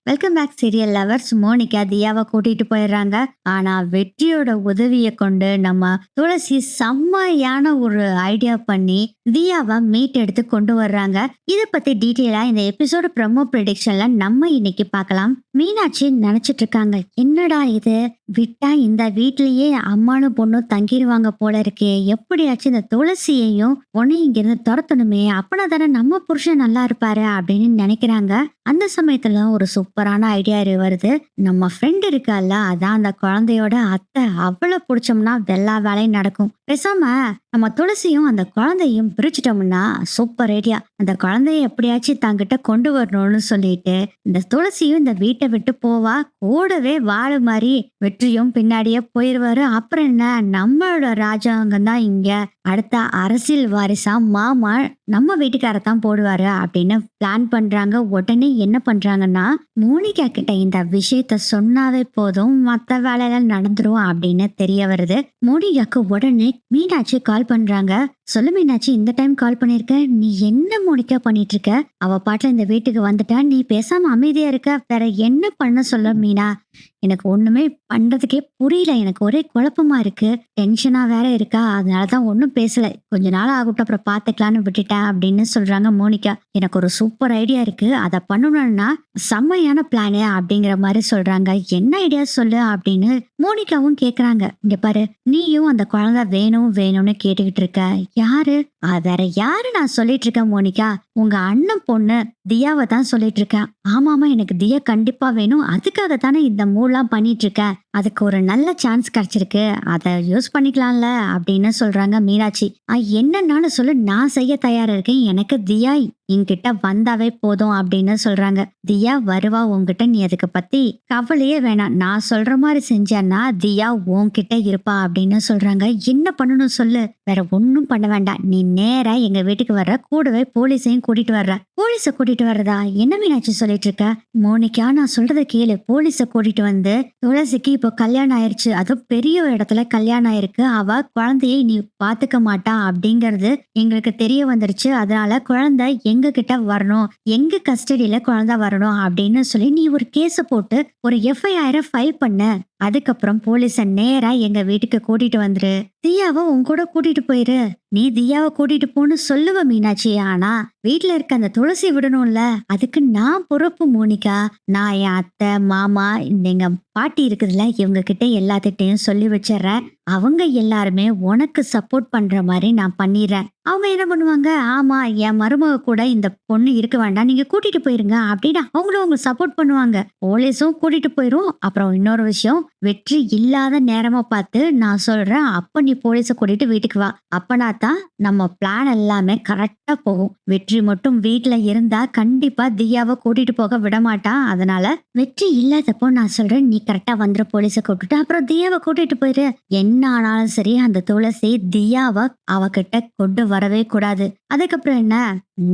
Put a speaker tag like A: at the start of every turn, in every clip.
A: Welcome back serial lovers. Monica தியாவை கூட்டிட்டு போயிடுறாங்க. ஆனா வெற்றியோட உதவியை கொண்டு நம்ம துளசி செம்மையான ஒரு ஐடியா பண்ணி தியாவை மீட் எடுத்து கொண்டு வர்றாங்க. இதை பத்தி டீட்டெயிலா இந்த எபிசோடு ப்ரோமோ ப்ரெடிக்ஷன்ல நம்ம இன்னைக்கு பார்க்கலாம். மீனாட்சி நினைச்சிட்டு இருக்காங்க, என்னடா இது, விட்டா இந்த வீட்லயே அம்மானும் பொண்ணும் தங்கிடுவாங்க போல இருக்கே, எப்படியாச்சும் இந்த துளசியையும் பொண்ணையும் இங்கிருந்து துரத்தணுமே, அப்பனா தானே நம்ம புருஷன் நல்லா இருப்பாரு அப்படின்னு நினைக்கிறாங்க. அந்த சமயத்துல ஒரு சூப்பரான ஐடியா வருது. நம்ம ஃப்ரெண்ட் இருக்கால, அதான் அந்த குழந்தையோட அத்தை, அவ்வளவு பிடிச்சோம்னா எல்லா வேலையும் நடக்கும். பேசாம நம்ம துளசியும் அந்த குழந்தையும் பிரிச்சுட்டோம்னா சூப்பர் ஐடியா. அந்த குழந்தைய எப்படியாச்சும் தங்கிட்ட கொண்டு வரணும்னு சொல்லிட்டு இந்த துளசியும் இந்த வீட்டை விட்டு போவா. கூடவே வாழ மாதிரி வெற்றியும் பின்னாடியே போயிருவாரு. அப்புறம் என்ன, நம்மளோட ராஜாங்கம் தான் இங்க அடுத்த அரசியல் வாரிசா மாமா நம்ம வீட்டுக்காரத்தான் போடுவாரு அப்படின்னு பிளான் பண்றாங்க. உடனே என்ன பண்றாங்கன்னா, மோனிகா கிட்ட இந்த விஷயத்த சொன்னாவே போதும், மத்த வேலையெல்லாம் நடந்துரும் அப்படின்னு தெரிய வருது. மோனிகாக்கு உடனே மீனாட்சி கால் பண்றாங்க. சொல்லு மீனாட்சி, இந்த டைம் கால் பண்ணிருக்க, நீ என்ன மோனிகா பண்ணிட்டு இருக்க? அவ பாட்டுல இந்த வீட்டுக்கு வந்துட்டா, நீ பேசாம அமைதியா இருக்க, வேற என்ன பண்ண சொல்ல மீனா? எனக்கு ஒண்ணுமே பண்றதுக்கே புரியல, எனக்கு ஒரே குழப்பமா இருக்கு, டென்ஷனா வேற இருக்கா, அதனாலதான் ஒன்னும் பேசல, கொஞ்ச நாள் ஆகட்டும் அப்புறம் பாத்துக்கலான்னு விட்டுட்டேன் அப்படின்னு சொல்றாங்க மோனிகா. எனக்கு ஒரு சூப்பர் ஐடியா இருக்கு, அதை பண்ணணும்னா செம்மையான பிளானு அப்படிங்கிற மாதிரி சொல்றாங்க. என்ன ஐடியா சொல்லு அப்படின்னு மோனிகாவும் கேக்குறாங்க. இங்க பாரு, நீயும் அந்த குழந்தை வேணும் வேணும்னு கேட்டுக்கிட்டு இருக்க, யாரு? வேற யாரு நான் சொல்லிட்டு இருக்கேன் மோனிகா, உங்க அண்ணன் பொண்ணு தியாவை தான் சொல்லிட்டு இருக்கேன். ஆமாமா, எனக்கு தியா கண்டிப்பா வேணும், அதுக்காக தானே இந்த மூவ்லாம் பண்ணிட்டு இருக்கேன், அதுக்கு ஒரு நல்ல சான்ஸ் கிடைச்சிருக்கு, அதை யூஸ் பண்ணிக்கலாம்ல அப்படின்னு சொல்றாங்க மீனாட்சி. என்னன்னாலும் சொல்லு, நான் செய்ய தயாரா இருக்கேன், எனக்கு தியா என்கிட்ட வந்தாவே போதும் அப்படின்னு சொல்றாங்க. தியா வருவா உன்கிட்ட, நீ அதுக்கு பத்தி கவலையே வேணாம், நான் சொல்ற மாதிரி செஞ்சேன்னா தியா உன்கிட்ட இருப்பா அப்படின்னு சொல்றாங்க. என்ன பண்ணணும் சொல்லு? வேற ஒன்னும் பண்ண வேண்டாம், நீ நேரா எங்க வீட்டுக்கு வர்ற, கூடவே போலீஸையும் கூட்டிட்டு வர்ற. போலீஸ கூட்டிட்டு வர்றதா? என்ன மீனாட்சி சொல்லிட்டு இருக்க? மோனிகா, நான் சொல்றத கேளு, போலீஸ கூட்டிட்டு வந்து துளசிக்கு இப்போ கல்யாணம் ஆயிருச்சு, அதுவும் பெரிய இடத்துல கல்யாணம் ஆயிருக்கு, அவ குழந்தையை நீ பாத்துக்க மாட்டா அப்படிங்கறது எங்களுக்கு தெரிய வந்துருச்சு, அதனால குழந்தை எங்க கிட்ட வரணும், எங்க கஸ்டடியில குழந்தை வரணும் அப்படின்னு சொல்லி நீ ஒரு கேஸ போட்டு ஒரு FIR ஃபைல் பண்ண. அதுக்கப்புறம் போலீஸ நேரா எங்க வீட்டுக்கு கூட்டிட்டு வந்துரு, தியாவை உன் கூட கூட்டிட்டு போயிரு. நீ தியாவை கூட்டிட்டு போன்னு சொல்லுவ மீனாட்சி, ஆனா வீட்டுல இருக்க அந்த துளசி விடணும்ல, அதுக்கு நான் பொறுப்பு மோனிகா. நான் என் அத்தை மாமா இந்த எங்க பாட்டி இருக்குதுல்ல, இவங்க கிட்ட எல்லாத்திட்டையும் சொல்லி வச்சிடறேன், அவங்க எல்லாருமே உனக்கு சப்போர்ட் பண்ற மாதிரி நான் பண்ணிடுறேன். அவங்க என்ன பண்ணுவாங்க, ஆமா என் மருமக கூட இந்த பொண்ணு இருக்க வேண்டாம், நீங்க கூட்டிட்டு போயிருங்க அப்படின்னு அவங்களும் அவங்க சப்போர்ட் பண்ணுவாங்க. போலீஸும் கூட்டிட்டு போயிரும். அப்புறம் இன்னொரு விஷயம், வெற்றி இல்லாத நேரமா பார்த்து நான் சொல்றேன், அப்ப நீ போலீஸ கூட்டிட்டு வீட்டுக்கு வா, அப்பனா தான் நம்ம பிளான் எல்லாமே கரெக்டா போகும். வெற்றி மட்டும் வீட்டுல இருந்தா கண்டிப்பா தியாவை கூட்டிட்டு போக விட மாட்டான், அதனால வெற்றி இல்லாதப்போ நான் சொல்றேன், நீ கரெக்டா வந்துரு, போலீஸ கூப்பிட்டுட்டு அப்புறம் தியாவை கூட்டிட்டு போயிரு. என்ன ஆனாலும் சரி, அந்த துளசி தியாவை அவகிட்ட கொண்டு வரவே கூடாது. அதுக்கப்புறம் என்ன,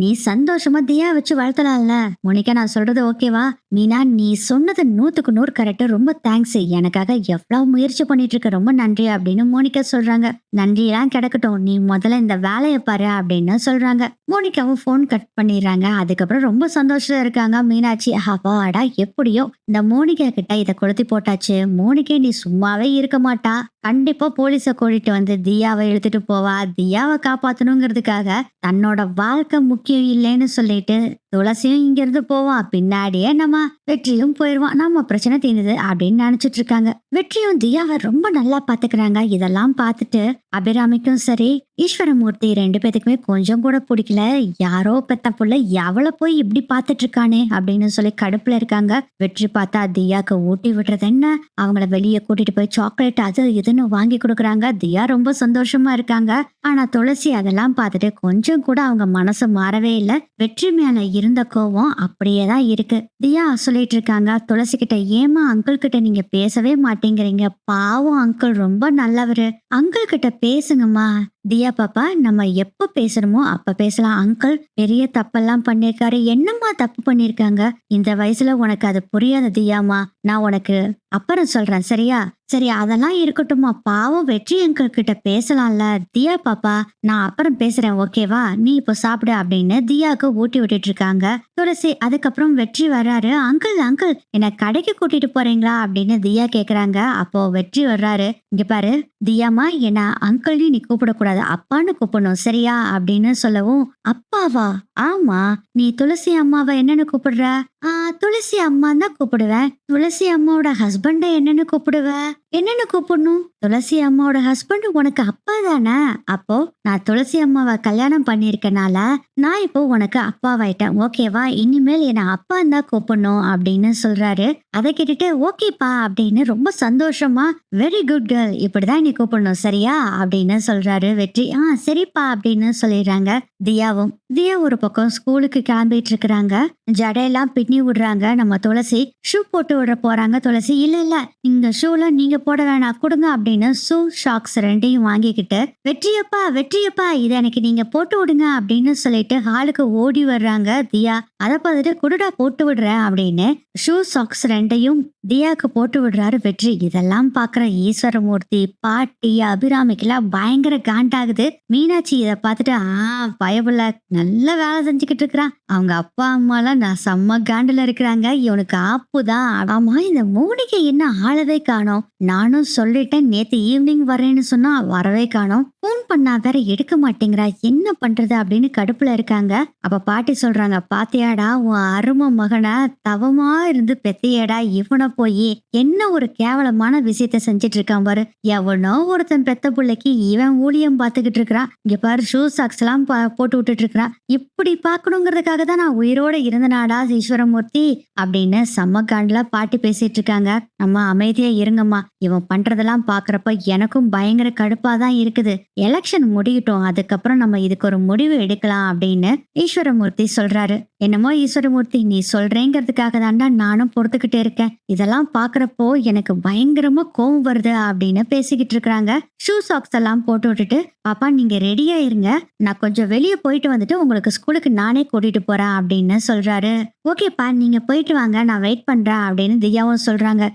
A: நீ சந்தோஷமா தியா வச்சு வளர்த்தலாம்ல. மோனிகா, நான் சொல்றது ஓகேவா? மீனா, நீ சொன்னது 100க்கு 100 கரெக்ட், ரொம்ப தேங்க்ஸ், எனக்காக எவ்வளவு முயற்சி பண்ணிட்டு இருக்க, ரொம்ப நன்றி அப்படின்னு மோனிகா சொல்றாங்க. நன்றியெல்லாம் கிடக்கட்டும், நீ முதல்ல இந்த வேலையை பாரு அப்படின்னு சொல்றாங்க. மோனிகாவும் போன் கட் பண்ணிடுறாங்க. அதுக்கப்புறம் ரொம்ப சந்தோஷமா இருக்காங்க மீனாட்சி. அப்பாடா, எப்படியோ இந்த மோனிகா கிட்ட இதை கொளுத்தி போட்டாச்சு. மோனிகா நீ சும்மாவே இருக்க மாட்டா, கண்டிப்பா போலீஸ கூட்டிட்டு வந்து தியாவை இழுத்துட்டு போவா. தியாவை காப்பாத்தணுங்கிறதுக்காக தன்னோட வாழ்க்கை முக்கியம் இல்லைன்னு சொல்லிட்டு துளசியும் இங்க இருந்து போவான், பின்னாடியே நம்ம வெற்றியும் போயிருவான், நம்ம பிரச்சனை தீர்ந்தது அப்படின்னு நினைச்சிட்டு இருக்காங்க. வெற்றியும் தியாவை ரொம்ப நல்லா பாத்துக்கிறாங்க. இதெல்லாம் பார்த்துட்டு அபிராமிக்கும் சரி ஈஸ்வரமூர்த்தி ரெண்டு பேத்துக்குமே கொஞ்சம் கூட பிடிக்கல. யாரோ பெத்த புள்ள எவளை போய் இப்படி பாத்துட்டு இருக்கானே அப்படின்னு சொல்லி கடுப்புல இருக்காங்க. வெற்றி பார்த்தா தியாக்கு ஊட்டி விடுறது என்ன, அவங்கள வெளியே கூட்டிட்டு போய் சாக்லேட் அது இதுன்னு வாங்கி கொடுக்குறாங்க. தியா ரொம்ப சந்தோஷமா இருக்காங்க. ஆனா துளசி அதெல்லாம் பார்த்துட்டு கொஞ்சம் கூட அவங்க மனசு மாறவே இல்லை. வெற்றி மேல இருந்த கோவம் அப்படியேதான் இருக்கு. தியா சொல்லிட்டு இருக்காங்க துளசி கிட்ட, ஏமா அங்கிள் கிட்ட நீங்க பேசவே மாட்டேங்கிறீங்க, பாவம் அங்கிள் ரொம்ப நல்லவரு, அங்கிள் கிட்ட பேசுங்கம்மா. தியா பாப்பா, நம்ம எப்ப பேசணுமோ அப்ப பேசலாம், அங்கிள் பெரிய தப்பெல்லாம் பண்ணிருக்காரு. என்னம்மா தப்பு பண்ணிருக்காங்க, இந்த வயசுல உனக்கு அது புரியாத தியாமா, நான் உனக்கு அப்புறம் சொல்றேன் சரியா? சரி அதெல்லாம் இருக்கட்டும்மா. பாவம் வெற்றி அங்கிள் கிட்ட பேசலாம்ல. தியா பாப்பா, நான் அப்புறம் பேசுறேன் ஓகேவா? நீ இப்போ சாப்பிடு அப்படின்னு தியாவுக்கு ஊட்டி விட்டுட்டு இருக்காங்க துளசி. அதுக்கப்புறம் வெற்றி வர்றாரு. அங்கிள் அங்கிள் என்ன கடைக்கு கூட்டிட்டு போறீங்களா அப்படின்னு தியா கேக்குறாங்க. அப்போ வெற்றி வர்றாரு. இங்க பாரு தியாமா, என்ன அங்கிள்னு நீ கூப்பிடக்கூடாது, அப்பான்னு கூப்பிடணும் சரியா அப்படின்னு சொல்லவும், அப்பாவா? ஆமா, நீ துளசி அம்மாவை என்னன்னு கூப்பிடுற? ஆ, துளசி அம்மான்னு தான் கூப்பிடுவேன். துளசி அம்மாவோட ஹஸ்பண்ட என்னன்னு கூப்பிடுவ? என்னன்னு கூப்பிடணும்? துளசி அம்மாவோட ஹஸ்பண்ட் உனக்கு அப்பா தானே? அப்போ நான் துளசி அம்மாவை கல்யாணம் பண்ணிருக்கனால நான் இப்போ உனக்கு அப்பாவாயிட்டேன் ஓகேவா? இனிமேல் என்ன அப்பான்னு தான் கூப்பிடணும் அப்படின்னு சொல்றாரு. அதை கேட்டுட்டு ஓகேப்பா அப்படின்னு ரொம்ப சந்தோஷமா, வெரி குட் கேர்ள், இப்படிதான் நீ கூப்பிடணும் சரியா அப்படின்னு சொல்றாரு வெற்றி. சரிப்பா அப்படின்னு சொல்லிடுறாங்க தியாவும். தியா ஒரு பக்கம் ஸ்கூலுக்கு கிளம்பிட்டு இருக்கிறாங்க. ஜடையெல்லாம் பின்னி விடுறாங்க நம்ம துளசி. ஷூ போட்டு விட போறாங்க துளசி. இல்ல இல்ல, இந்த ஷூல நீங்க போட வேணாம், கொடுங்க அப்படின்னு ஷூ ஷாக்ஸ் ரெண்டையும் வாங்கிக்கிட்டு, வெற்றியப்பா வெற்றியப்பா இதை எனக்கு நீங்க போட்டு விடுங்க அப்படின்னு சொல்லிட்டு ஹாலுக்கு ஓடி வர்றாங்க தியா. அதை பார்த்துட்டு குடுடா போட்டு விடுறேன் அப்படின்னு ஷூ சாக்ஸ் ரெண்டையும் தியாக்கு போட்டு விடுறாரு வெற்றி. இதெல்லாம் பாக்குற ஈஸ்வரமூர்த்தி, பாட்டி, அபிராமிக்கெல்லாம் பயங்கர காண்டாகுது. மீனாட்சி இதை பார்த்துட்டு பயபுள்ள நல்ல வேலை செஞ்சுக்கிட்டு இருக்கிறான், அவங்க அப்பா அம்மா எல்லாம் நான் செம்ம காண்டுல இருக்கிறாங்க, இவனுக்கு ஆப்புதான். ஆமா, இந்த மோனிகை என்ன ஆளவே காணோம்? நானும் சொல்லிட்டேன் நேத்து ஈவினிங் வரேன்னு சொன்னா வரவே காணோம். போன் பண்ணா வேற எடுக்க மாட்டேங்கிறா, என்ன பண்றது அப்படின்னு கடுப்புல இருக்காங்க. அப்ப பாட்டி சொல்றாங்க, பாத்தியாடா உன் அருமை மகனை தவமா இருந்து பெத்தியடா, இவனை போய் என்ன ஒரு கேவலமான விஷயத்த செஞ்சுட்டு இருக்கான் பாரு. எவனோ ஒருத்தன் பெத்த பிள்ளைக்கு இவன் ஊழியம் பாத்துக்கிட்டு இருக்கிறான். இங்க பாரு ஷூ சாக்ஸ் எல்லாம் போட்டு விட்டுட்டு இருக்கிறான். இப்படி பாக்கணுங்கிறதுக்காக தான் நான் உயிரோட இருந்தனாடா ஈஸ்வரமூர்த்தி அப்படின்னு செம்மக்காண்டுல பாட்டி பேசிட்டு இருக்காங்க. நம்ம அமைதியா இருங்கம்மா, இவன் பண்றதெல்லாம் பாக்குறப்ப எனக்கும் பயங்கர கடுப்பா தான் இருக்குது. எலெக்ஷன் முடியட்டும், அதுக்கப்புறம் நம்ம இதுக்கு ஒரு முடிவு எடுக்கலாம் அப்படின்னு ஈஸ்வரமூர்த்தி சொல்றாரு. என்னமோ ஈஸ்வரமூர்த்தி, நீ சொல்றேங்கிறதுக்காக தாண்டா நானும் பொறுத்துக்கிட்டு இருக்கேன். இதெல்லாம் பாக்குறப்போ எனக்கு பயங்கரமா கோவம் வருது அப்படின்னு பேசிக்கிட்டு இருக்கிறாங்க. ஷூ சாக்ஸ் எல்லாம் போட்டு விட்டுட்டு, பாப்பா நீங்க ரெடியா இருங்க, நான் கொஞ்சம் வெளியே போயிட்டு வந்துட்டு உங்களுக்கு ஸ்கூலுக்கு நானே கூட்டிட்டு போறேன் அப்படின்னு சொல்றாரு. ஓகேப்பா நீங்க போயிட்டு வாங்க, நான் வெயிட் பண்றேன் அப்படின்னு தியாவும் சொல்றாங்க.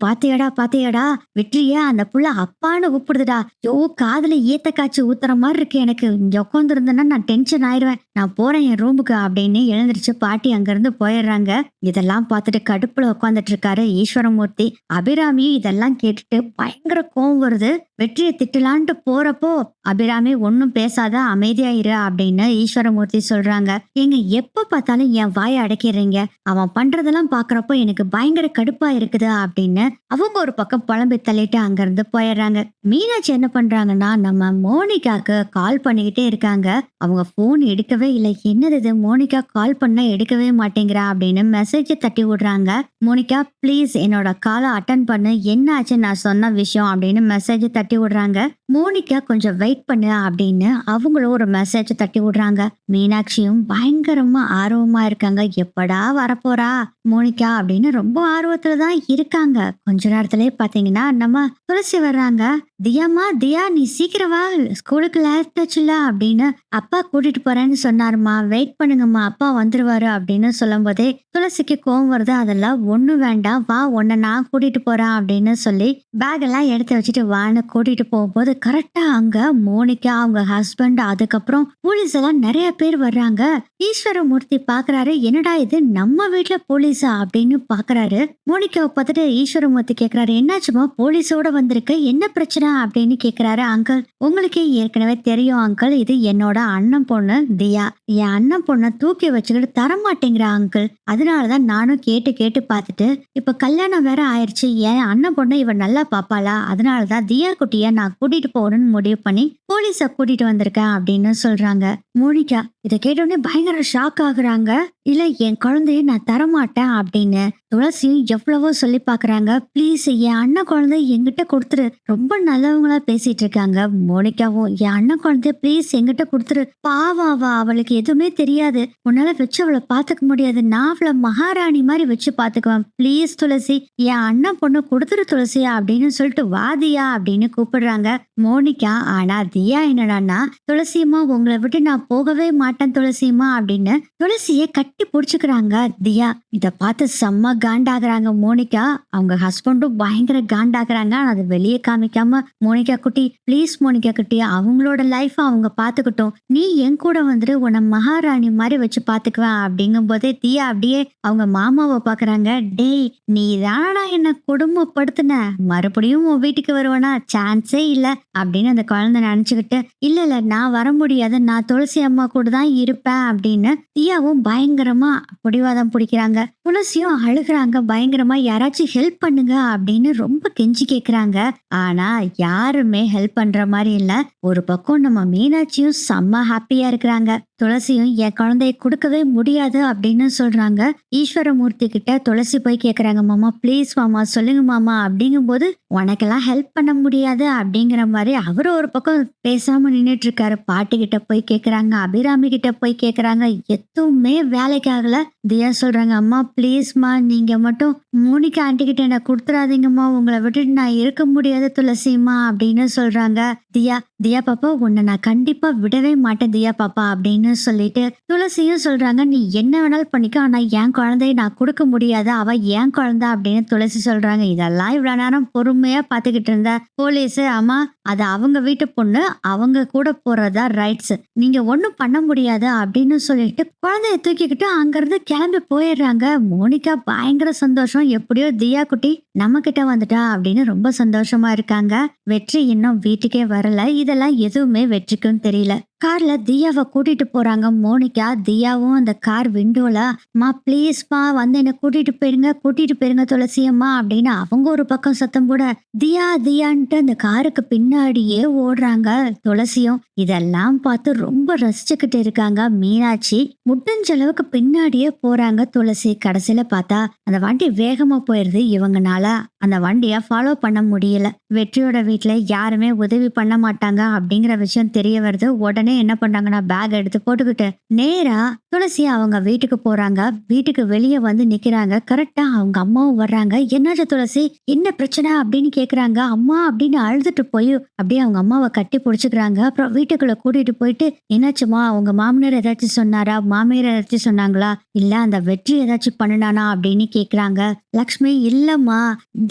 A: பாத்தியாடா பாத்தியாடா, வெற்றிய அந்த புள்ள அப்பான்னு கூப்பிடுதுடா. யோ, காதுல ஏத்த காய்ச்சி ஊத்துற மாதிரி இருக்கு எனக்கு. இங்க உட்காந்து இருந்தேன்னா நான் டென்ஷன் ஆயிடுவேன், நான் போறேன் என் ரூமுக்கு அப்படின்னு எழுந்திருச்சு பாட்டி அங்கிருந்து போயிடுறாங்க. இதெல்லாம் பார்த்துட்டு கடுப்புல உட்காந்துட்டு இருக்காரு ஈஸ்வரமூர்த்தி. அபிராமியும் இதெல்லாம் கேட்டுட்டு பயங்கர கோவம் வருது. வெற்றியை திட்டலான்ட்டு போறப்போ அபிராமி ஒன்னும் பேசாத அமைதியா இரு அப்படின்னு ஈஸ்வரமூர்த்தி சொல்றாங்க. ஏங்க எப்ப பார்த்தாலும் என் வாயை அடைக்கிறீங்க, அவன் பண்றதெல்லாம் பாக்குறப்போ எனக்கு பயங்கர கடுப்பா இருக்குது அப்படின்னு அவங்க ஒரு பக்கம் புலம்பி தள்ளிட்டு அங்கிருந்து போயிடுறாங்க. மீனாட்சி என்ன பண்றாங்கன்னா, நம்ம மோனிகாக்கு கால் பண்ணிக்கிட்டே இருக்காங்க. அவங்க போன் எடுக்கவே இல்லை. என்னது இது, மோனிகா கால் பண்ண எடுக்கவே மாட்டேங்கிறா அப்படின்னு மெசேஜ் தட்டி விடுறாங்க. மோனிகா ப்ளீஸ் என்னோட காலை அட்டன் பண்ணு, என்ன ஆச்சு நான் சொன்ன விஷயம் அப்படின்னு மெசேஜ் தட்டி விடுறாங்க. மோனிகா கொஞ்சம் வெயிட் பண்ணு அப்படின்னு அவங்களும் ஒரு மெசேஜ் தட்டி விடுறாங்க. மீனாட்சியும் பயங்கரமா ஆர்வமா இருக்காங்க, எப்படா வரப்போறா மோனிகா அப்படின்னு ரொம்ப ஆர்வத்துல தான் இருக்காங்க. கொஞ்ச நேரத்திலே பாத்தீங்கன்னா நம்ம துளசி வர்றாங்க. தியாமா தியா நீ சீக்கிரம் வா, ஸ்கூலுக்கு லேட் ஆச்சுல அப்படின்னு அப்பா கூட்டிட்டு போறேன்னு சொன்னாருமா, வெயிட் பண்ணுங்கம்மா அப்பா வந்துருவாரு அப்படின்னு சொல்லும் போதே துளசிக்கு கோவம் வருது. அதெல்லாம் ஒண்ணு வேண்டாம், வா உன்னை நான் கூட்டிட்டு போறேன் அப்படின்னு சொல்லி பேக் எல்லாம் எடுத்து வச்சுட்டு வான்னு கூட்டிட்டு போகும்போது கரெக்டா அங்க மோனிகா, அவங்க ஹஸ்பண்ட், அதுக்கப்புறம் போலீஸ் எல்லாம் நிறைய பேர் வர்றாங்க. ஈஸ்வரமூர்த்தி பாக்குறாரு, என்னடா இது நம்ம வீட்டுல போலீஸா அப்படின்னு பாக்குறாரு. மோனிகாவை பார்த்துட்டு ஈஸ்வரமூர்த்தி கேக்குறாரு, என்னாச்சுமா போலீஸோட வந்திருக்கு, என்ன பிரச்சனை அப்படின்னு கேக்குறாரு. அங்கிள் உங்களுக்கே ஏற்கனவே தெரியும் அங்கிள், இது என்னோட அண்ணன் பொண்ணு தியா. என் அண்ணன் பொண்ணை தூக்கி வச்சுக்கிட்டு தரமாட்டேங்கிறா அங்கிள், அதனாலதான் நானும் கேட்டு கேட்டு பார்த்துட்டு இப்ப கல்யாணம் வேற ஆயிடுச்சு, என் அண்ணன் பொண்ணு இவன் நல்லா பாப்பாளா, அதனாலதான் தியா குட்டிய நான் கூட்டிட்டு போகணும்னு முடிவு பண்ணி போலீஸ கூட்டிட்டு வந்திருக்கேன் அப்படின்னு சொல்றாங்க. மோனிகா இதை கேட்டோடனே பயங்கர ஷாக் ஆகுறாங்க. இல்ல என் குழந்தைய நான் தரமாட்டேன் அப்படின்னு துளசியும் எவ்வளவோ சொல்லி பாக்குறாங்க. ப்ளீஸ் என் அண்ணன் குழந்தை என்கிட்ட கொடுத்துரு, ரொம்ப நல்லவங்களா பேசிட்டு இருக்காங்க. மோனிகாவும் என் அண்ணன் குழந்தைய ப்ளீஸ் என்கிட்ட கொடுத்துரு, பாவாவா அவளுக்கு எதுவுமே தெரியாது, உன்னால வச்சு அவளை பாத்துக்க முடியாது, நான் அவளை மகாராணி மாதிரி வச்சு பாத்துக்குவேன், ப்ளீஸ் துளசி என் அண்ணன் பொண்ணு கொடுத்துரு துளசியா அப்படின்னு சொல்லிட்டு வாதியா அப்படின்னு கூப்பிடுறாங்க மோனிகா. ஆனா தியா என்னடான்னா, துளசியம்மா உங்களை விட்டு நான் போகவே மாட்டேன் மாட்டேன் துளசிமா அப்படின்னு துளசிய கட்டி புடிச்சுக்கிறாங்க தியா. இத பார்த்து செம்ம காண்டாகுறாங்க மோனிகா. அவங்க ஹஸ்பண்டும் பயங்கர காண்டாகுறாங்க. ஆனா அதை வெளியே காமிக்காம, மோனிகா குட்டி ப்ளீஸ் மோனிகா குட்டி, அவங்களோட லைஃப் அவங்க பாத்துக்கிட்டோம், நீ என் கூட வந்துட்டு உன்னை மகாராணி மாதிரி வச்சு பாத்துக்குவேன் அப்படிங்கும் போதே தியா அப்படியே அவங்க மாமாவை பாக்குறாங்க. டேய், நீ தானடா என்ன கொடுமைப்படுத்தின, மறுபடியும் உன் வீட்டுக்கு வருவேனா, சான்ஸே இல்ல அப்படின்னு அந்த குழந்தை நினைச்சுக்கிட்டு, இல்ல இல்ல நான் வர முடியாது, நான் துளசி அம்மா கூட தான் இருப்பேன் அப்படின்னு தியாவும் பயங்கரமா பிடிவாதம் பிடிக்கிறாங்க. துளசியும் அழுகுறாங்க பயங்கரமா, யாராச்சும் ஹெல்ப் பண்ணுங்க அப்படின்னு ரொம்ப கெஞ்சி கேக்குறாங்க. ஆனா யாருமே ஹெல்ப் பண்ற மாதிரி இல்ல. ஒரு பக்கம் நம்ம மீனாட்சியும் செம்ம ஹாப்பியா இருக்கிறாங்க. துளசியும் என் குழந்தைய கொடுக்கவே முடியாது அப்படின்னு சொல்றாங்க. ஈஸ்வரமூர்த்தி கிட்ட துளசி போய் கேக்குறாங்க, மாமா ப்ளீஸ் மாமா சொல்லுங்க மாமா அப்படிங்கும் போது, உனக்கெல்லாம் ஹெல்ப் பண்ண முடியாது அப்படிங்கிற மாதிரி அவரு ஒரு பக்கம் பேசாம நின்னுட்டு இருக்காரு. பாட்டி கிட்ட போய் கேக்குறாங்க, அபிராமி கிட்ட போய் கேக்குறாங்க, எதுவுமே வேலைக்கு ஆகல. தியா சொல்றாங்க, அம்மா ப்ளீஸ்மா நீங்க மட்டும் மோனிகா ஆண்டி கிட்ட என்ன கொடுத்துறாதீங்கம்மா, உங்களை விட்டுட்டு நான் இருக்க முடியாது துளசிமா அப்படின்னு சொல்றாங்க. தியா தியா பாப்பா உன்னை நான் கண்டிப்பா விடவே மாட்டேன் தியா பாப்பா அப்படின்னு சொல்லிட்டு துளசியும் சொல்றாங்க, நீ என்ன வேணாலும் பண்ணிக்க, ஆனா என் குழந்தைய நான் கொடுக்க முடியாது, அவ என் குழந்தை அப்படின்னு துளசி சொல்றாங்க. இதெல்லாம் இவ்வளவு நேரம் பொறுமையா பாத்துக்கிட்டு இருந்த போலீஸ், அம்மா அது அவங்க வீட்டு பொண்ணு, அவங்க கூட போறதா ரைட்ஸ், நீங்க ஒண்ணும் பண்ண முடியாது அப்படின்னு சொல்லிட்டு குழந்தைய தூக்கிக்கிட்டு அங்கிருந்து கிளம்பி போயிடுறாங்க. மோனிகா பயங்கர சந்தோஷம், எப்படியோ தியா குட்டி நம்ம கிட்ட வந்துட்டா அப்படின்னு ரொம்ப சந்தோஷமா இருக்காங்க. வெற்றி இன்னும் வீட்டுக்கே வரல. இதெல்லாம் எதுவுமே வெற்றிக்கும் தெரியல. கார்ல தியாவை கூட்டிட்டு போறாங்க மோனிகா. தியாவும் அந்த கார் விண்டோல, மா ப்ளீஸ்மா வந்து என்ன கூட்டிட்டு போயிருங்க துளசி அம்மா அப்படின்னு அவங்க ஒரு பக்கம் சத்தம் போட, தியா தியான்ட்டு அந்த காருக்கு பின்னாடியே ஓடுறாங்க துளசியும். இதெல்லாம் பார்த்து ரொம்ப ரசிச்சுக்கிட்டு இருக்காங்க மீனாட்சி. முடிஞ்ச அளவுக்கு பின்னாடியே போறாங்க துளசி. கடைசியில பார்த்தா அந்த வண்டி வேகமா போயிருது. இவங்கனால அந்த வண்டிய ஃபாலோ பண்ண முடியல. வெற்றியோட வீட்டுல யாருமே உதவி பண்ண மாட்டாங்க அப்படிங்கிற விஷயம் தெரிய வருது. உடனே என்ன பண்றாங்கன்னா பேக் எடுத்து போட்டுக்கிட்டு நேரா துளசி அவங்க வீட்டுக்கு போறாங்க. வீட்டுக்கு வெளியே வந்து நிக்கிறாங்க. கரெக்டா அவங்க அம்மாவும் வர்றாங்க. என்னாச்சு துளசி, என்ன பிரச்சனை அப்படின்னு கேக்குறாங்க. அம்மா அப்படின்னு அழுதுட்டு போய் அப்படியே அவங்க அம்மாவை கட்டி பிடிச்சுக்கிறாங்க. அப்புறம் வீட்டுக்குள்ள கூட்டிட்டு போயிட்டு, என்னாச்சுமா உங்க மாமனார் ஏதாச்சும் சொன்னாரா, மாமியார் ஏதாச்சும் சொன்னாங்களா, இல்ல அந்த வெற்றி ஏதாச்சும் பண்ணினானா அப்படின்னு கேக்குறாங்க. லக்ஷ்மி இல்லம்மா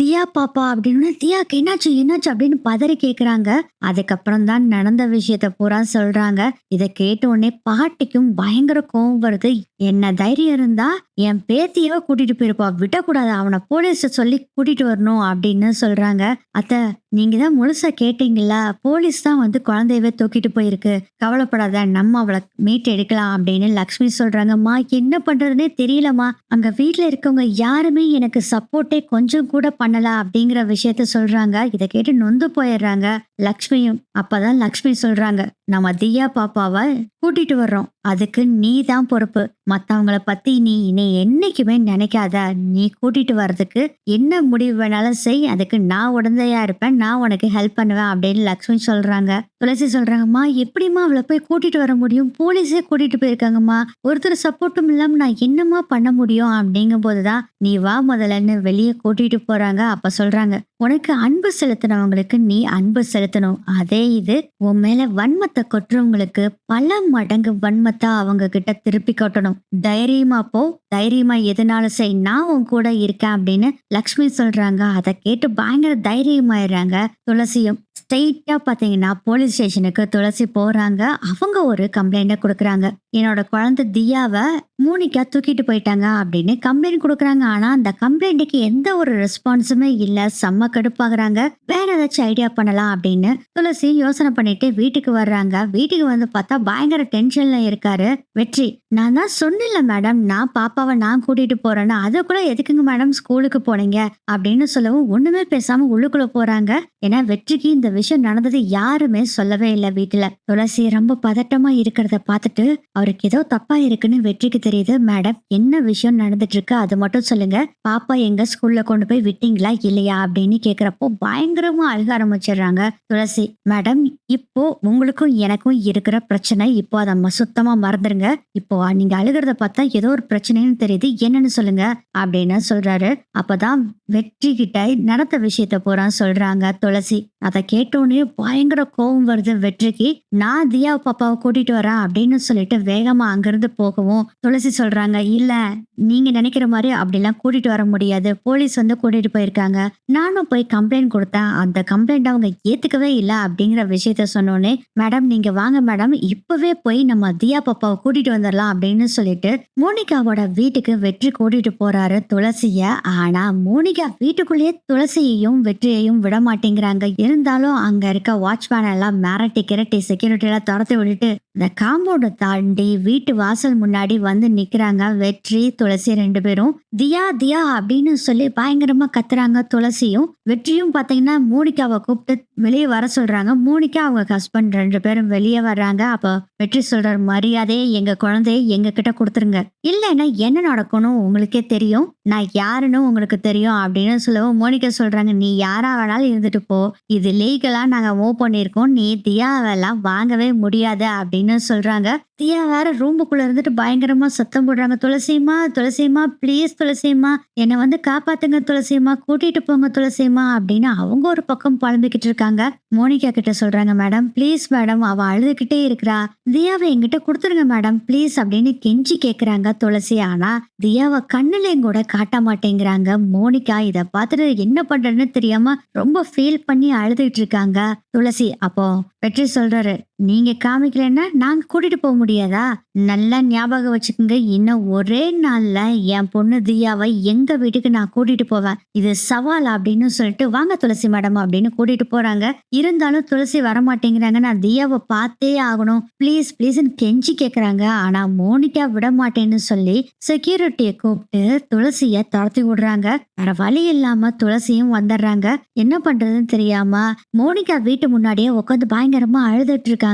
A: தியா பாப்பா அப்படின்னு, தியாக்கு என்னாச்சு என்னாச்சு அப்படின்னு பதறி கேக்குறாங்க. அதுக்கப்புறம் தான் நடந்த விஷயத்த பூரா சொல்றாங்க. இதை கேட்ட உடனே பாட்டிக்கும் பயங்கர கோவம் வருது. என்ன தைரியம் இருந்தா என் பேத்தியவ கூட்டிட்டு போயிருப்பா, விடக்கூடாது, அவனை போலீஸ சொல்லி கூட்டிட்டு வரணும் அப்படின்னு சொல்றாங்க. அத்த நீங்க தான் முழுசா கேட்டீங்கல்ல, போலீஸ் தான் வந்து குழந்தையவே தூக்கிட்டு போயிருக்கு, கவலைப்படாத நம்ம அவளை மீட் எடுக்கலாம் அப்படின்னு லக்ஷ்மி சொல்றாங்கம்மா. என்ன பண்றதுன்னே தெரியலம்மா, அங்க வீட்டுல இருக்கவங்க யாருமே எனக்கு சப்போர்ட்டே கொஞ்சம் கூட பண்ணல அப்படிங்கிற விஷயத்த சொல்றாங்க. இதை கேட்டு நொந்து போயிடுறாங்க லக்ஷ்மியும். அப்பதான் லக்ஷ்மி சொல்றாங்க, நம்ம தியா பாப்பாவை கூட்டிட்டு வர்றோம், அதுக்கு நீ தான் பொறுப்பு, மத்தவங்கள பத்தி நீ என்னைக்குமே நினைக்காத, நீ கூட்டிட்டு வர்றதுக்கு என்ன முடிவு வேணாலும் செய், அதுக்கு நான் உடந்தையா இருப்பேன், நான் உனக்கு ஹெல்ப் பண்ணுவேன் அப்படின்னு லக்ஷ்மி சொல்றாங்க. துளசி சொல்றாங்கம்மா, எப்படிம்மா அவளை போய் கூட்டிட்டு வர முடியும், போலீஸே கூட்டிட்டு போயிருக்காங்கம்மா, ஒருத்தர் சப்போர்ட்டும் இல்லாம நான் என்னம்மா பண்ண முடியும் அப்படிங்கும் போதுதான் நீ வா முதல்லன்னு வெளியே கூட்டிட்டு போறாங்க. அப்ப சொல்றாங்க, உனக்கு அன்பு செலுத்தினவங்களுக்கு நீ அன்பு செலுத்தணும், அதே இது உன் மேல வன்மத்தை கொட்டுறவங்களுக்கு பல மடங்கு வன்மத்தை அவங்க கிட்ட திருப்பி கொட்டணும், தைரியமா போ, தைரியமா எதுனாலும் செய், நான் உன் கூட இருக்கேன் அப்படின்னு லக்ஷ்மி சொல்றாங்க. அதை கேட்டு பயங்கர தைரியமாயிடுறாங்க துளசியும். ஸ்ட்ரெயிட்டா பாத்தீங்கன்னா போலீஸ் ஸ்டேஷனுக்கு துளசி போறாங்க. அவங்க ஒரு கம்ப்ளைண்ட கொடுக்குறாங்க. என்னோட குழந்தை தியாவை மோனிகா தூக்கிட்டு போயிட்டாங்க அப்படின்னு கம்ப்ளைண்ட் கொடுக்குறாங்க. ஆனா அந்த கம்ப்ளைண்ட்டுக்கு எந்த ஒரு ரெஸ்பான்ஸுமே இல்ல. செம்ம கடுப்பாகிறாங்க. வேற ஏதாச்சும் ஐடியா பண்ணலாம் அப்படின்னு துளசி யோசனை பண்ணிட்டு வீட்டுக்கு வர்றாங்க. வீட்டுக்கு வந்து பார்த்தா பயங்கர டென்ஷன்ல இருக்காரு வெற்றி. நான் தான் சொன்னேன்ல மேடம், நான் பாப்பாவை நான் கூட்டிட்டு போறேன்னு, அதை கூட எதுக்குங்க மேடம் ஸ்கூலுக்கு போனீங்க அப்படின்னு சொல்லவும் ஒண்ணுமே பேசாம உள்ளுக்குள்ள போறாங்க. ஏன்னா வெற்றிக்கு இந்த விஷயம் நடந்தது யாருமே சொல்லவே இல்லை வீட்டுல. துளசி ரொம்ப பதட்டமா இருக்கிறத பார்த்துட்டு அவருக்கு ஏதோ தப்பா இருக்குன்னு வெற்றிக்கு தெரியுது. மேடம் என்ன விஷயம் நடந்துட்டு இருக்கு, அது மட்டும் சொல்லுங்க, பாப்பா எங்க ஸ்கூல்ல கொண்டு போய் விட்டீங்களா இல்லையா அப்படின்னு கேக்குறப்போ பயங்கரமா அழுக ஆரம்பிச்சிடுறாங்க துளசி. மேடம் இப்போ உங்களுக்கும் எனக்கும் இருக்கிற பிரச்சனை, இப்போ அதை சுத்தமா மறந்துருங்க, இப்போ நீங்க அழுகிறத பார்த்தா ஏதோ ஒரு பிரச்சனைன்னு தெரியுது, என்னன்னு சொல்லுங்க அப்படின்னு சொல்றாரு. அப்பதான் வெற்றி கிட்ட நடந்த விஷயத்த பூரா சொல்றாங்க துளசி. அதை கேட்டோடனே பயங்கர கோவம் வருது வெற்றிக்கு. நான் தியா பாப்பாவை கூட்டிட்டு வரேன் அப்படின்னு சொல்லிட்டு வேகமா அங்கிருந்து போகவும் துளசி சொல்றாங்க, இல்ல நீங்க நினைக்கிற மாதிரி அப்படிலாம் கூட்டிட்டு வர முடியாது. போலீஸ் வந்து கூட்டிட்டு போயிருக்காங்க. நானும் போய் கம்ப்ளைண்ட் கொடுத்தேன். அந்த கம்ப்ளைண்ட் அவங்க ஏத்துக்கவே இல்ல அப்படிங்கிற விஷயத்த சொன்னோனே, மேடம் நீங்க வாங்க மேடம், இப்பவே போய் நம்ம தியா பாப்பாவை கூட்டிட்டு வந்துடலாம் அப்படின்னு சொல்லிட்டு மோனிகாவோட வீட்டுக்கு வெற்றி கூட்டிட்டு போறாரு துளசிய. ஆனா மோனிகா வீட்டுக்குள்ளேயே துளசியையும் வெற்றியையும் விட மாட்டேங்கிறாங்க. இருந்தாலும் அங்க இருக்க வாட்ச்மேன் எல்லாம் மிரட்டி கிரட்டி செக்யூரிட்டி எல்லாம் துரத்தி விட்டுட்டு இந்த காம்பவுண்ட தாண்டி வீட்டு வாசல் முன்னாடி வந்து நிக்கிறாங்க வெற்றி துளசி 2 பேரும். தியா தியா அப்படின்னு சொல்லி பயங்கரமா கத்துறாங்க. துளசியும் வெற்றியும் பாத்தீங்கன்னா மோனிகாவை கூப்பிட்டு வெளியே வர சொல்றாங்க. மோனிகா அவங்க ஹஸ்பண்ட் 2 பேரும் வெளியே வர்றாங்க. அப்ப வெற்றி சொல்றாரு, மரியாதையே எங்க குழந்தைய எங்க கிட்ட கொடுத்துருங்க, இல்லைன்னா என்ன நடக்கணும் உங்களுக்கே தெரியும், நான் யாருன்னு உங்களுக்கு தெரியும் அப்படின்னு சொல்லவும் மோனிகா சொல்றாங்க, நீ யாரா வேணாலும் இருந்துட்டு போ, இது லீகலா நாங்க மூவ் பண்ணிருக்கோம், நீ தியாவெல்லாம் வாங்கவே முடியாது அப்படின்னு சொல்றாங்க. தியா வேற ரூமுக்குள்ள இருந்துட்டு பயங்கரமா சத்தம் போடுறாங்க, துளசிமா துளசிமா ப்ளீஸ் துளசிமா என்னை வந்து காப்பாத்துங்க துளசிமா, கூட்டிட்டு போங்க துளசிமா அப்படின்னு அவங்க ஒரு பக்கம் புலம்பிக்கிட்டு இருக்காங்க. மோனிகா கிட்ட சொல்றாங்க, மேடம் ப்ளீஸ் மேடம், அவ அழுதுகிட்டே இருக்கிறா, தியாவை என்கிட்ட கொடுத்துருங்க மேடம் ப்ளீஸ் அப்படின்னு கெஞ்சி கேக்குறாங்க துளசி. ஆனா தியாவை கண்ணுலையும் கூட காட்ட மாட்டேங்கிறாங்க. மோனிகா இத பார்த்துட்டு என்ன பண்றதுன்னு தெரியாம ரொம்ப ஃபீல் பண்ணி அழுதுகிட்டு இருக்காங்க துளசி. அப்போ வெற்றி சொல்றாரு, நீங்க காமிக்கலன்னா நாங்க கூட்டிட்டு போக முடியாதா, நல்லா ஞாபகம் வச்சுக்கோங்க, இன்னும் ஒரே நாள்ல என் பொண்ணு தியாவை எங்க வீட்டுக்கு நான் கூட்டிட்டு போவேன், இது சவால் அப்படின்னு சொல்லிட்டு வாங்க துளசி மேடம் அப்படின்னு கூட்டிட்டு போறாங்க. இருந்தாலும் துளசி வரமாட்டேங்கிறாங்க. நான் தியாவை பார்த்தே ஆகணும் ப்ளீஸ் ப்ளீஸ்ன்னு கெஞ்சி கேக்குறாங்க. ஆனா மோனிகா விட மாட்டேன்னு சொல்லி செக்யூரிட்டியை கூப்பிட்டு துளசிய துரத்தி விடுறாங்க. வேற வழி இல்லாம துளசியும் வந்துடுறாங்க. என்ன பண்றதுன்னு தெரியாம மோனிகா வீட்டு முன்னாடியே உட்காந்து பயங்கரமா அழுதுட்டு இருக்காங்க.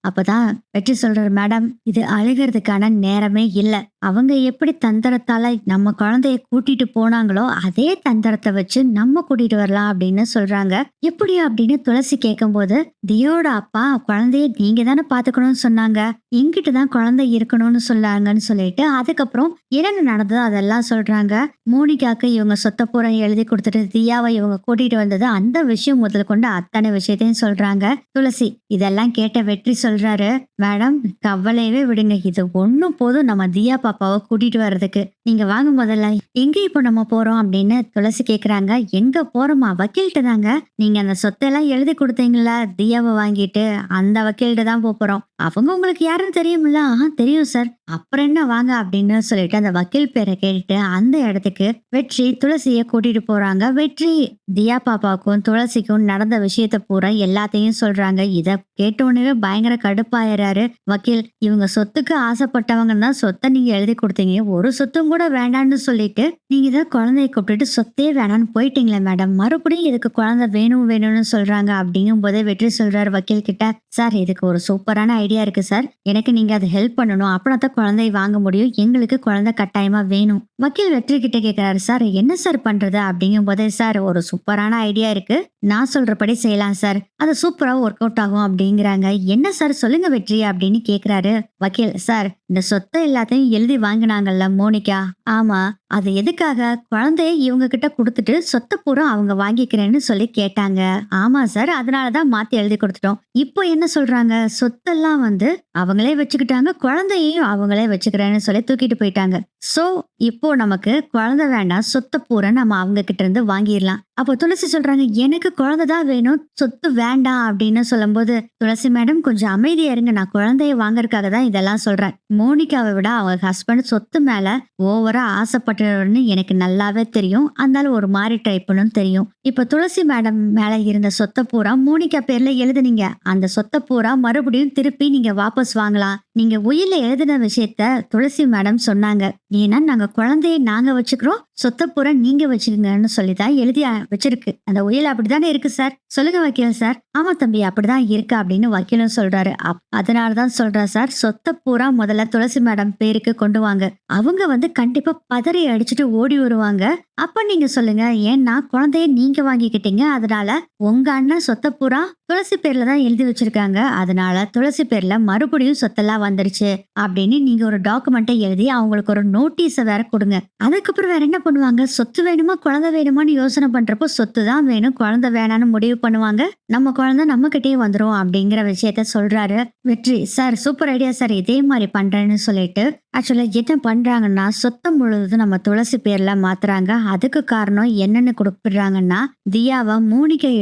A: அப்பதான் வெற்றி சொல்றாரு, மேடம் இது அழுகிறதுக்கான நேரமே இல்ல, அவங்க எப்படி தந்திரத்தால நம்ம குழந்தைய கூட்டிட்டு போனாங்களோ அதே தந்திரத்தை வச்சு நம்ம கூட்டிட்டு வரலாம் அப்படின்னு சொல்றாங்க. எப்படி அப்படின்னு துளசி கேட்கும் போது, தியோட அப்பா குழந்தைய நீங்க தானே பாத்துக்கணும்னு சொன்னாங்க, எங்கிட்ட தான் குழந்தை இருக்கணும்னு சொன்னாங்கன்னு சொல்லிட்டு அதுக்கப்புறம் என்னென்ன நடந்ததோ அதெல்லாம் சொல்றாங்க. மோனிகாக்கு இவங்க சொத்த பூரா எழுதி கொடுத்துட்டு தியாவை இவங்க கூட்டிட்டு வந்தது அந்த விஷயம் முதல் கொண்டு அத்தனை விஷயத்தையும் சொல்றாங்க துளசி. இதெல்லாம் கேட்ட வெற்றி சொல்றாரு, மேடம் கவலையவே விடுங்க, இது ஒண்ணும் போதும் நம்ம தியா பாப்பாவை கூட்டிட்டு வர்றதுக்கு, நீங்க வாங்க முதல்ல, எங்க இப்போ நம்ம போறோம் அப்படின்னு துளசி கேக்குறாங்க. எங்க போறோமா, வக்கீல்கிட்ட தாங்க, நீங்க அந்த சொத்தெல்லாம் எழுதி கொடுத்தீங்களா தியாவை வாங்கிட்டு, அந்த வக்கீல்கிட்ட தான் போறோம், அவங்க உங்களுக்கு யாருன்னு தெரியுமில்ல, தெரியும் சார், அப்புறம் என்ன வாங்க அப்படின்னு சொல்லிட்டு அந்த வக்கீல் பேரை கேட்டுட்டு அந்த இடத்துக்கு வெற்றி துளசிய கூட்டிட்டு போறாங்க. வெற்றி தியா பாப்பாவுக்கும் துளசிக்கும் நடந்த விஷயத்த பூரா எல்லாத்தையும் சொல்றாங்க. இத கேட்டோன்னே பயங்கர கடுப்பாயிராரு வக்கீல். இவங்க சொத்துக்கு ஆசைப்பட்டவங்கன்னா தான் சொத்தை நீங்க எழுதி கொடுத்தீங்க, ஒரு சொத்தும் கூட வேண்டான்னு சொல்லிட்டு நீங்க தான் குழந்தைய கூப்பிட்டுட்டு சொத்தே வேணான்னு போயிட்டீங்களே மேடம், மறுபடியும் இதுக்கு குழந்தை வேணும் வேணும்னு சொல்றாங்க. அப்படிங்கும் போதே வெற்றி சொல்றாரு வக்கீல் கிட்ட, சார் இதுக்கு ஒரு சூப்பரான ஐடியா இருக்கு சார், எனக்கு நீங்க அதை ஹெல்ப் பண்ணணும், அப்படின்னா குழந்தைய வாங்க முடியும், எங்களுக்கு குழந்தை கட்டாயமா வேணும். வக்கீல் வெற்றி கிட்ட கேட்கிறாரு, சார் என்ன சார் பண்றது அப்படிங்கும் போதே, சார் ஒரு சூப்பரான ஐடியா இருக்கு, நான் சொல்றபடி செய்யலாம் சார், அது சூப்பரா ஒர்க் அவுட் ஆகும் அப்படிங்கிறாங்க. என்ன சார் சொல்லுங்க வெற்றி அப்படின்னு கேக்குறாரு வக்கீல். சார் இந்த சொத்தை எல்லாத்தையும் எழுதி வாங்கினாங்கல்ல மோனிகா, ஆமா, அது எதுக்காக, குழந்தைய இவங்க கிட்ட கொடுத்துட்டு சொத்தை பூரா அவங்க வாங்கிக்கிறேன்னு சொல்லி கேட்டாங்க. ஆமா சார், அதனாலதான் மாத்தி எழுதி கொடுத்துட்டோம். இப்போ என்ன சொல்றாங்க, சொத்தெல்லாம் வந்து அவங்களே வச்சுக்கிட்டாங்க, குழந்தையையும் அவங்களே வச்சுக்கிறேன்னு சொல்லி தூக்கிட்டு போயிட்டாங்க. சோ இப்போ நமக்கு குழந்தை வேண்டாம், சொத்தை பூரா நம்ம அவங்க கிட்ட இருந்து வாங்கிடலாம். அப்போ துளசி சொல்றாங்க, எனக்கு குழந்தை தான் வேணும், சொத்து வேண்டாம் அப்படின்னு சொல்லும் போது, துளசி மேடம் கொஞ்சம் அமைதியா இருங்க, நான் குழந்தைய வாங்கறதுக்காக தான் இதெல்லாம் சொல்றேன். மோனிகாவை விட அவங்க ஹஸ்பண்ட் சொத்து மேல ஓவரா ஆசைப்பட்டவர்னு எனக்கு நல்லாவே தெரியும், அதனால ஒரு மாதிரி ட்ரை பண்ணணும் தெரியும். இப்ப துளசி மேடம் மேல இருந்த சொத்தை பூரா மோனிகா பேர்ல எழுதுனீங்க, அந்த சொத்தை பூரா மறுபடியும் திருப்பி நீங்க வாபஸ் வாங்கலாம். நீங்க உயிர்ல எழுதின விஷயத்த துளசி மேடம் சொன்னாங்க, ஏன்னா நாங்க குழந்தைய நாங்க வச்சுக்கிறோம், சொத்தை பூரா நீங்க வச்சுக்கங்கன்னு சொல்லிதான் எழுதி வச்சிருக்கு, அந்த உயிர் அப்படித்தானே இருக்கு சார், சொல்லுங்க வக்கீல் சார். ஆமா தம்பி அப்படிதான் இருக்கு அப்படின்னு வக்கீலும் சொல்றாரு. அதனாலதான் சொல்றேன் சார், சொத்தை பூரா முதல்ல துளசி மேடம் பேருக்கு கொண்டு வாங்க, அவங்க வந்து கண்டிப்பா பதறி அடிச்சுட்டு ஓடி வருவாங்க, அப்ப நீங்க சொல்லுங்க, ஏன்னா குழந்தைய நீங்க வாங்கிக்கிட்டீங்க, அதனால உங்க அண்ணன் சொத்தை பூரா துளசி பேர்ல தான் எழுதி வச்சிருக்காங்க, அதனால துளசி பேர்ல மறுபடியும் சொத்தெல்லாம் வந்துருச்சு அப்படின்னு நீங்க ஒரு டாக்குமெண்ட்டை எழுதி அவங்களுக்கு ஒரு நோட்டீஸை வேற கொடுங்க. அதுக்கப்புறம் வேற என்ன பண்ணுவாங்க? சொத்து வேணுமா, குழந்தை வேணுமான்னு யோசனை பண்றப்போ, சொத்து தான் வேணும், குழந்தை வேணான்னு முடிவு பண்ணுவாங்க. நம்ம குழந்தை நம்மகிட்டயே வந்துரும் அப்படிங்கிற விஷயத்த சொல்றாரு வெற்றி. Sir super idea sir. இதே மாரி பண்றேன்னு சொல்லிட்டு, ஆக்சுவலா என்ன பண்றாங்கன்னா, சொத்த முழுவதும் நம்ம துளசி பேர்ல மாத்துறாங்க. அதுக்கு காரணம் என்னன்னு குறிப்பிடுறாங்கன்னா, தியாவ மூலிகை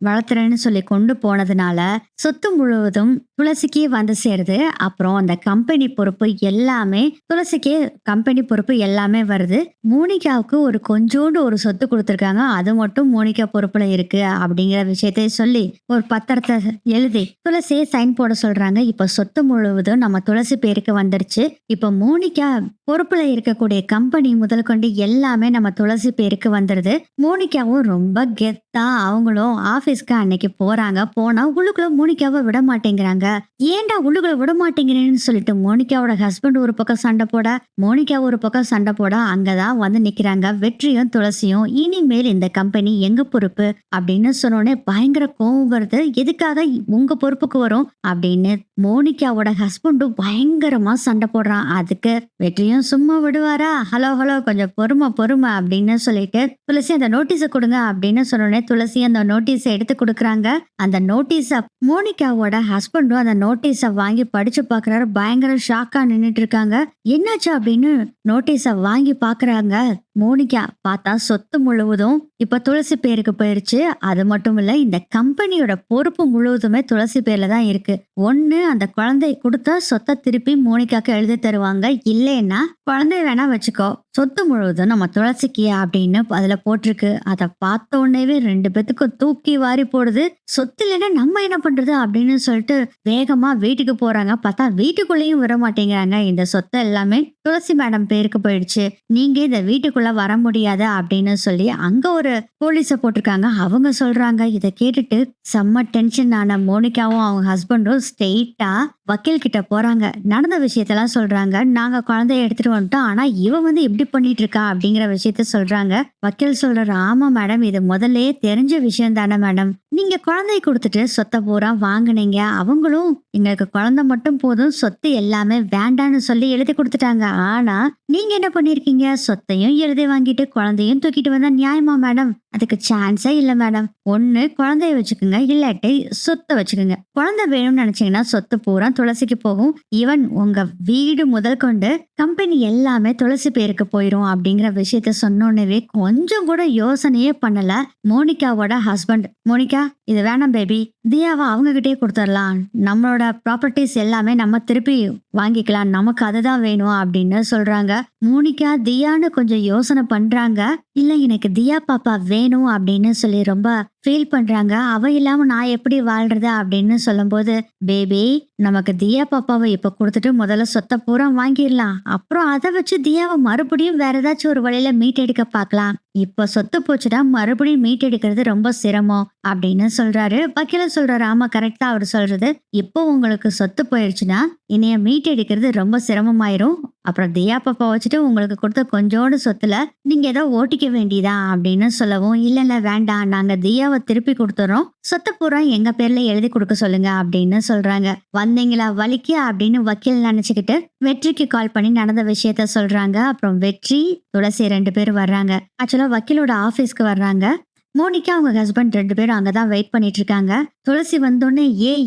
A: வளர்த்துறேன்னு சொல்லி கொண்டு போனதுனால, சொத்து முழுவதும் துளசிக்கே வந்து சேருது. அப்புறம் அந்த கம்பெனி பொறுப்பு எல்லாமே துளசிக்கே கம்பெனி பொறுப்பு எல்லாமே வருது. மோனிகாவுக்கு ஒரு கொஞ்சோண்டு ஒரு சொத்து குடுத்துருக்காங்க. அது மட்டும் மோனிகா பொறுப்புல இருக்கு அப்படிங்கிற விஷயத்தை சொல்லி, ஒரு பத்திரத்த எழுதி துளசியே சைன் போட சொல்றாங்க. இப்ப சொத்து முழுவதும் நம்ம துளசி பேருக்கு வந்துருச்சு. இப்ப மோனிகா பொறுப்புல இருக்கக்கூடிய கம்பெனி முதல் கொண்டு எல்லாமே நம்ம துளசி பேருக்கு வந்துருது. மோனிகாவும் ரொம்ப கெத்தா அவங்களும் ஆபீஸ்க்கு அன்னைக்கு போறாங்க. போனா உள்ளுக்குள்ள மோனிகாவை விட மாட்டேங்கிறாங்க. ஏன்டா உள்ளுக்குள்ள விட மாட்டேங்கிறேன்னு சொல்லிட்டு மோனிகாவோட ஹஸ்பண்ட் ஒரு பக்கம் சண்டை போட, மோனிகா ஒரு பக்கம் சண்டை போட அங்கதான் வந்து நிக்கிறாங்க வெற்றியும் துளசியும். இனிமேல் இந்த கம்பெனி எங்க பொறுப்பு அப்படின்னு சொன்னோடனே பயங்கர கோவம் வருது. எதுக்காக உங்க பொறுப்புக்கு வரும் அப்படின்னு மோனிகாவோட ஹஸ்பண்டும் பயங்கரமா சண்டை போடுறான். அதுக்கு வெற்றியும் சும்மா விடுவாரா? ஹலோ ஹலோ கொஞ்சம் பொறுமை பொறுமை அப்படின்னு சொல்லிட்டு, துளசி அந்த நோட்டீஸை கொடுங்க அப்படின்னு சொன்னோடனே துளசி அந்த நோட்டீஸை எடுத்து கொடுக்குறாங்க. அந்த நோட்டீஸ மோனிகாவோட ஹஸ்பண்டும் அந்த நோட்டீஸை வாங்கி படிச்சு பாக்குறாரு. பயங்கர ஷாக்கா நின்னுட்டு இருக்காங்க. என்னாச்சு அப்படின்னு நோட்டீஸை வாங்கி பாக்குறாங்க. மோனிகா பார்த்தா சொத்து முழுவதும் இப்ப துளசி பேருக்கு போயிருச்சு. அது மட்டும் இல்ல, இந்த கம்பெனியோட பொறுப்பு முழுவதுமே துளசி பேர்ல தான் இருக்கு. ஒண்ணு அந்த குழந்தை கொடுத்தா சொத்தை திருப்பி மோனிகாக்கு எழுதி தருவாங்க, இல்லைன்னா குழந்தைய வேணா வச்சுக்கோ, சொத்து முழுவதும் நம்ம துளசிக்கு அப்படின்னு அதுல போட்டிருக்கு. அதை பார்த்த உடனேவே ரெண்டு பேத்துக்கும் தூக்கி வாரி போடுது. சொத்து இல்லைன்னா நம்ம என்ன பண்றது அப்படின்னு சொல்லிட்டு வேகமா வீட்டுக்கு போறாங்க. பார்த்தா வீட்டுக்குள்ளேயும் விட மாட்டேங்கிறாங்க. இந்த சொத்தை எல்லாமே துளசி மேடம் பேருக்கு போயிடுச்சு, நீங்க இந்த வீட்டுக்குள்ள வர முடியாது அப்படின்னு சொல்லி அங்க ஒரு போலீஸ போட்டிருக்காங்க. அவங்க சொல்றாங்க. இதை கேட்டுட்டு செம்ம டென்ஷன் ஆன மோனிகாவும் அவங்க ஹஸ்பண்டும் ஸ்ட்ரெயிட்டா வக்கீல் கிட்ட போறாங்க. நடந்த விஷயத்தெல்லாம் சொல்றாங்க. நாங்க குழந்தைய எடுத்துட்டு வந்துட்டோம், ஆனா இவ வந்து இப்படி பண்ணிட்டு இருக்கா அப்படிங்கிற விஷயத்த சொல்றாங்க. வக்கீல் சொல்றாரு, ஆமா மேடம், இது முதல்ல தெரிஞ்ச விஷயம் தானே மேடம். நீங்க குழந்தைய கொடுத்துட்டு சொத்தை பூரா வாங்குனீங்க. அவங்களும் எங்களுக்கு குழந்தை மட்டும் போதும், சொத்து எல்லாமே வேண்டான்னு சொல்லி எழுதி கொடுத்துட்டாங்க. ஆனா நீங்க என்ன பண்ணிருக்கீங்க? சொத்தையும் எழுதி வாங்கிட்டு குழந்தையும் தூக்கிட்டு வந்தா நியாயமா மேடம்? அதுக்கு சான்ஸே இல்ல மேடம். ஒண்ணு குழந்தைய வச்சுக்கோங்க, இல்லாட்டி சொத்தை வச்சுக்கோங்க. குழந்தை வேணும்னு நினைச்சீங்கன்னா சொத்து பூரா துளசிக்கு போகும். ஈவன் உங்க வீடு முதல் கொண்டு கம்பெனி எல்லாமே துளசி பேருக்கு போயிரும் அப்படிங்கிற விஷயத்த சொன்னோன்னே கொஞ்சம் கூட யோசனையே பண்ணல மோனிகாவோட ஹஸ்பண்ட். மோனிகா, இது வேணாம் பேபி, தியாவா அவங்க கிட்டே கொடுத்துடலாம், நம்மளோட ப்ராப்பர்ட்டிஸ் எல்லாமே நம்ம திருப்பி வாங்கிக்கலாம், நமக்கு அதுதான் வேணும் அப்படின்னு சொல்றாங்க. மோனிகா தியான்னு கொஞ்சம் யோசனை பண்றாங்க. இல்ல, எனக்கு தியா பாப்பா வேணும் அப்படின்னு சொல்லி ரொம்ப ஃபீல் பண்றாங்க. அவ இல்லாம நான் எப்படி வாழ்றது அப்படின்னு சொல்லும்போது, பேபி நமக்கு தியா பாப்பாவை இப்ப கொடுத்துட்டு முதல்ல சொத்தை பூரா வாங்கிடலாம், அப்புறம் அதை வச்சு தியாவை மறுபடியும் வேற ஏதாச்சும் ஒரு வழியில மீட்டெடுக்க பார்க்கலாம். இப்ப சொத்து போச்சுன்னா மறுபடியும் மீட்டெடுக்கிறது ரொம்ப சிரமம் அப்படின்னு சொல்றாரு. வக்கீல சொல்றாரு, ஆமா கரெக்டா அவர் சொல்றது. இப்போ உங்களுக்கு சொத்து போயிருச்சுன்னா இனிய மீட்டெடுக்கிறது ரொம்ப சிரமமாயிரும். அப்புறம் தியா பாப்பா வச்சுட்டு உங்களுக்கு கொடுத்த கொஞ்சோண்டு சொத்துல நீங்க ஏதோ ஓட்டிக்க வேண்டியதா அப்படின்னு சொல்லவும், இல்ல வேண்டாம், நாங்க தியாவை திருப்பி கொடுத்துறோம், சொத்தை பூரா எங்க பேர்ல எழுதி கொடுக்க சொல்லுங்க அப்படின்னு சொல்றாங்க. வந்தீங்களா வலிக்கு அப்படின்னு வக்கீல் நினைச்சுக்கிட்டு வெற்றிக்கு கால் பண்ணி நடந்த விஷயத்த சொல்றாங்க. அப்புறம் வெற்றி துளசி ரெண்டு பேரும் வர்றாங்க. ஆக்சுவலா வக்கீலோட ஆபீஸ்க்கு வர்றாங்க. மோனிகா அவங்க ஹஸ்பண்ட் ரெண்டு பேரும் அங்கதான் வெயிட் பண்ணிட்டு இருக்காங்க. துளசி வந்தோடனே,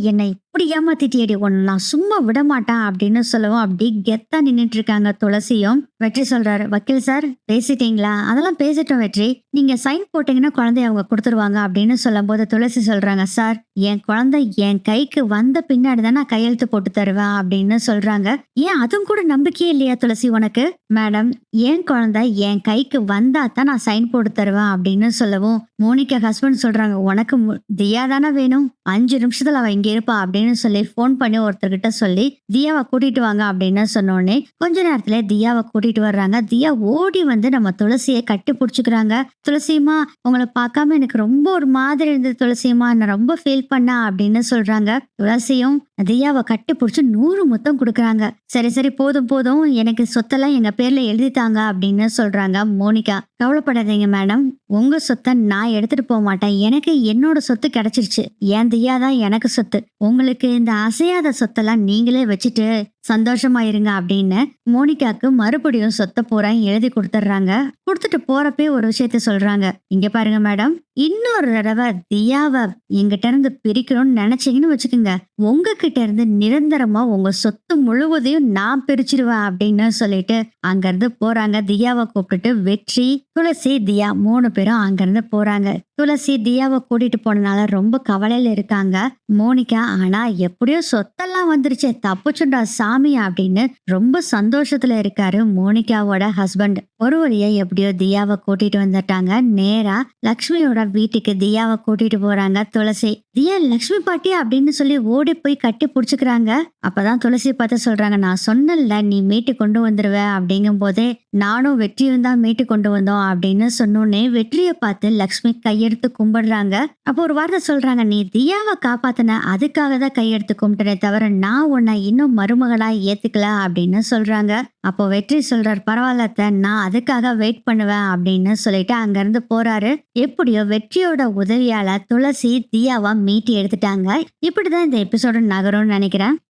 A: என்னை இப்படி ஏமாத்திட்டியடி, ஒன்னு நான் சும்மா விட மாட்டேன் அப்படின்னு சொல்லவும் அப்படி கெத்தா நின்னுட்டு இருக்காங்க துளசியும். வெற்றி சொல்றாரு, வக்கீல் சார் பேசிட்டீங்களா? அதெல்லாம் பேசிட்டோம் வெற்றி, நீங்க சைன் போட்டீங்கன்னா குழந்தைய அவங்க கொடுத்துருவாங்க அப்படின்னு சொல்லும் போது துளசி சொல்றாங்க, சார் என் குழந்தை என் கைக்கு வந்த பின்னாடி தான் நான் கையெழுத்து போட்டு தருவேன் அப்படின்னு சொல்றாங்க. ஏன் அதுவும் கூட நம்பிக்கையே இல்லையா துளசி உனக்கு? மேடம், என் குழந்தை என் கைக்கு வந்தா தான் நான் சைன் போட்டு தருவேன் அப்படின்னு சொல்லவும் மோனிகா ஹஸ்பண்ட் சொல்றாங்க, உனக்கு தியா தானே வேணும், 5 நிமிஷத்துல அவ இங்க இருப்பா அப்படின்னு சொல்லி போன் பண்ணி ஒருத்தர்கிட்ட சொல்லி தியாவை கூட்டிட்டு வாங்க அப்படின்னு சொன்னோடனே கொஞ்ச நேரத்துல தியாவை கூட்டிட்டு வர்றாங்க. தியா ஓடி வந்து நம்ம துளசியை கட்டி பிடிச்சுக்கிறாங்க. துளசியம்மா, உங்களை பார்க்காம எனக்கு ரொம்ப ஒரு மாதிரி இருந்தது துளசியம்மா, நான் ரொம்ப ஃபீல் பண்ணா அப்படின்னு சொல்றாங்க. துளசியும் தியாவை கட்டி பிடிச்சு 100 முத்தம் கொடுக்குறாங்க. சரி சரி போதும் போதும், எனக்கு சொத்தெல்லாம் எங்க பேர்ல எழுதித்தாங்க அப்படின்னு சொல்றாங்க மோனிகா. கவலைப்படாதீங்க மேடம், உங்க சொத்தை நான் எடுத்துட்டு போக மாட்டேன், எனக்கு என்னோட சொத்து கிடைச்சிருச்சு, என் தியா தான் எனக்கு சொத்து, உங்களுக்கு இந்த அசையாத சொத்தெல்லாம் நீங்களே வச்சுட்டு சந்தோஷமா இருங்க அப்படின்னு மோனிகாக்கு மறுபடியும் சொத்தை பூரா எழுதி கொடுத்துட்றாங்க. கொடுத்துட்டு போறப்பே ஒரு விஷயத்த சொல்றாங்க. இங்க பாருங்க மேடம், இன்னொரு தடவை தியாவை எங்கிட்ட இருந்து பிரிக்கணும்னு நினைச்சீங்கன்னு வச்சுக்கோங்க, உங்ககிட்ட இருந்து நிரந்தரமா உங்க சொத்து முழுவதையும் நான் பிரிச்சிருவேன் அப்படின்னு சொல்லிட்டு அங்கிருந்து போறாங்க. தியாவை கூப்பிட்டுட்டு வெற்றி, துளசி, தியா 3 பேரும் அங்கிருந்து போறாங்க. துளசி தியாவை கூட்டிட்டு போனனால ரொம்ப கவலையில இருக்காங்க மோனிகா. ஆனா எப்படியோ சொத்தெல்லாம் வந்துருச்சே, தப்புச்சுண்டா சாமி அப்படின்னு ரொம்ப சந்தோஷத்துல இருக்காரு மோனிகாவோட ஹஸ்பண்ட். ஒரு வழியா எப்படியோ தியாவை கூட்டிட்டு வந்துட்டாங்க. நேரா லக்ஷ்மியோட வீட்டுக்கு தியாவை கூட்டிட்டு போறாங்க துளசி. தியா லக்ஷ்மி பாட்டி அப்படின்னு சொல்லி ஓடி போய் கட்டி புடிச்சுக்கிறாங்க. அப்பதான் துளசி பார்த்து சொல்றாங்க, நான் சொன்னல நீ மீட்டு கொண்டு வந்துருவ அப்படிங்கும் போதே நானும் வெற்றியும் தான் மீட்டு கொண்டு வந்தோம் அப்படின்னு சொன்னோன்னே வெற்றியை பார்த்து லக்ஷ்மி கையெடுத்து கும்பிடுறாங்க. அப்போ ஒரு வார்த்தை சொல்றாங்க, நீ தியாவை காப்பாத்தின அதுக்காக தான் கையெடுத்து கும்பிட்டனே தவிர நான் உன்னை இன்னும் மருமகளா ஏத்துக்கல அப்படின்னு சொல்றாங்க. அப்போ வெற்றி சொல்றாரு, பரவாயில்ல அத்தை, நான் அதுக்காக வெயிட் பண்ணுவேன் அப்படின்னு சொல்லிட்டு அங்கிருந்து போறாரு. எப்படியோ வெற்றியோட உதவியால துளசி தியாவா மீட்டி எடுத்துட்டாங்க. இப்படிதான் இந்த எபிசோடு நகரும்னு நினைக்கிறேன்.